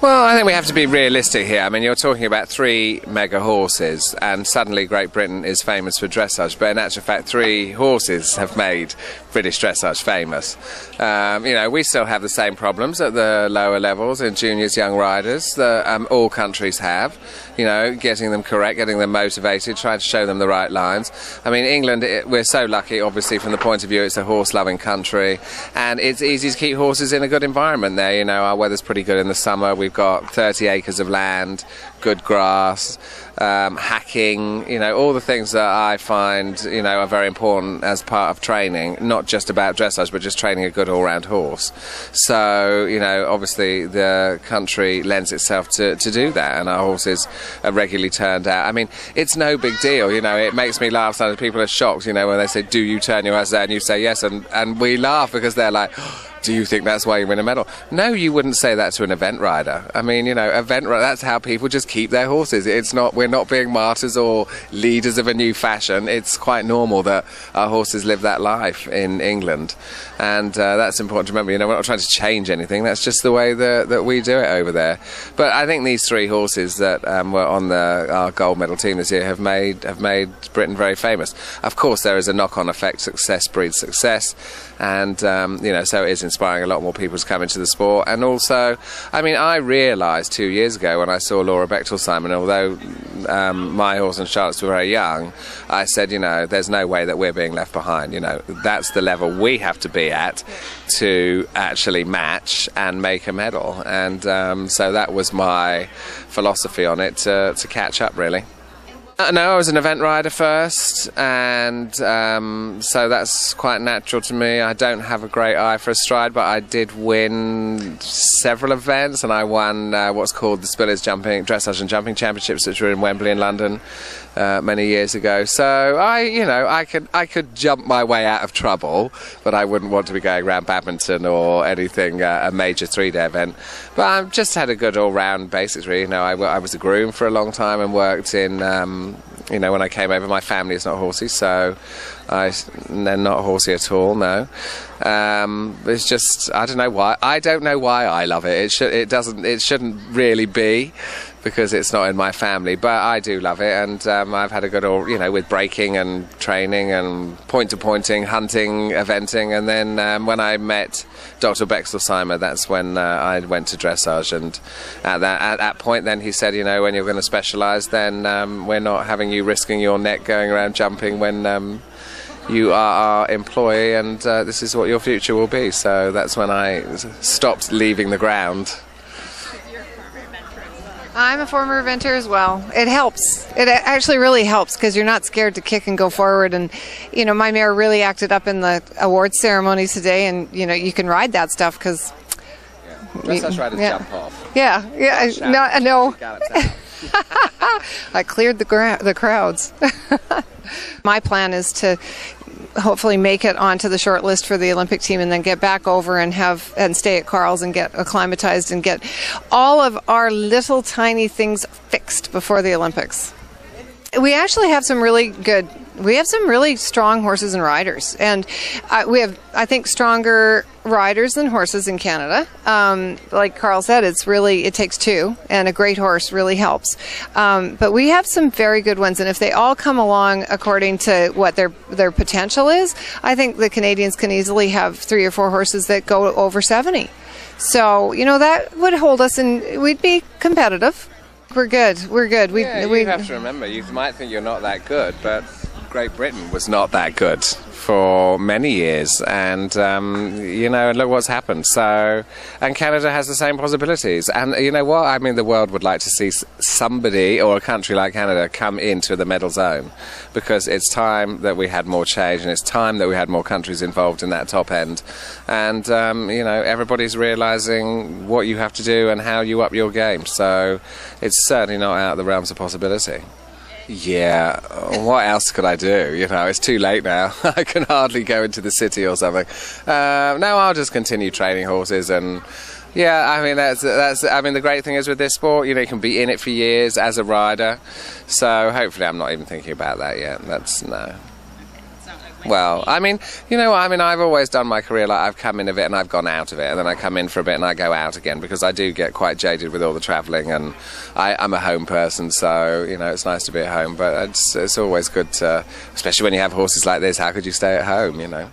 Well, I think we have to be realistic here. I mean, you're talking about 3 mega horses, and suddenly Great Britain is famous for dressage, but in actual fact 3 horses have made British dressage famous. You know, we still have the same problems at the lower levels in juniors, young riders that all countries have. You know, getting them correct, getting them motivated, trying to show them the right lines. I mean, England, we're so lucky, obviously, from the point of view it's a horse-loving country, and it's easy to keep horses in a good environment there. You know, our weather's pretty good in the summer. We've got 30 acres of land, good grass, hacking, you know, all the things that I find, you know, are very important as part of training, not just about dressage, but just training a good all-round horse. So, you know, obviously the country lends itself to do that, and our horses are regularly turned out. I mean, it's no big deal, you know, it makes me laugh. Sometimes people are shocked, you know, when they say, do you turn your horse out? And you say yes, and we laugh because they're like, do you think that's why you win a medal? No, you wouldn't say that to an event rider. I mean, you know, that's how people just keep their horses. It's not, we're not being martyrs or leaders of a new fashion. It's quite normal that our horses live that life in England. And that's important to remember. You know, we're not trying to change anything. That's just the way that we do it over there. But I think these 3 horses that were on our gold medal team this year have made Britain very famous. Of course, there is a knock-on effect. Success breeds success. And, you know, so it is inspiring a lot more people to come into the sport. And also, I mean, I realised 2 years ago when I saw Laura Bechtel-Simon, although my horse and Charlotte's were very young, I said, you know, there's no way that we're being left behind. You know, that's the level we have to be at to actually match and make a medal. And so that was my philosophy on it, to catch up, really. No, I was an event rider first, and so that's quite natural to me. I don't have a great eye for a stride, but I did win several events, and I won what's called the Spillers Dressage and Jumping Championships, which were in Wembley in London many years ago. So I could jump my way out of trouble, but I wouldn't want to be going around badminton or anything, a major 3-day event. But I've just had a good all-round basics, really. You know, I was a groom for a long time and worked in you know, when I came over, my family is not horsey, so they're not horsey at all. No, it's just I don't know why. I don't know why I love it. It shouldn't really be, because it's not in my family. But I do love it, and I've had a good all, you know, with breaking and training and point-to-pointing, hunting, eventing, and then when I met Dr. Bechtel-Simon, that's when I went to dressage, and at that point then he said, you know, when you're going to specialise, then we're not having you risking your neck going around jumping when you are our employee, and this is what your future will be. So that's when I stopped leaving the ground. I'm a former eventer as well. It helps. It actually really helps, because you're not scared to kick and go forward. And, you know, my mare really acted up in the awards ceremonies today, and, you know, you can ride that stuff because... Dressage riders jump off. Yeah. No. I cleared the crowds. My plan is to hopefully make it onto the short list for the Olympic team, and then get back over and stay at Carl's and get acclimatized and get all of our little tiny things fixed before the Olympics. We actually have some really strong horses and riders, and we have, I think, stronger riders than horses in Canada. Like Carl said, it takes 2, and a great horse really helps. But we have some very good ones, and if they all come along according to what their potential is, I think the Canadians can easily have 3 or 4 horses that go over 70. So, you know, that would hold us, and we'd be competitive. We're good. We have to remember, you might think you're not that good, but Great Britain was not that good for many years, and you know, and look what's happened. So, and Canada has the same possibilities, and you know what, I mean, the world would like to see somebody or a country like Canada come into the medal zone, because it's time that we had more change, and it's time that we had more countries involved in that top end. And you know, everybody's realizing what you have to do and how you up your game, so it's certainly not out of the realms of possibility. Yeah, what else could I do? You know, it's too late now. I can hardly go into the city or something. No, I'll just continue training horses, and yeah, I mean, that's I mean, the great thing is with this sport, you know, you can be in it for years as a rider. So hopefully, I'm not even thinking about that yet. No. Well, I mean, you know what, I mean, I've always done my career like I've come in a bit and I've gone out of it, and then I come in for a bit and I go out again, because I do get quite jaded with all the travelling, and I'm a home person, so, you know, it's nice to be at home, but it's always good to, especially when you have horses like this, how could you stay at home, you know?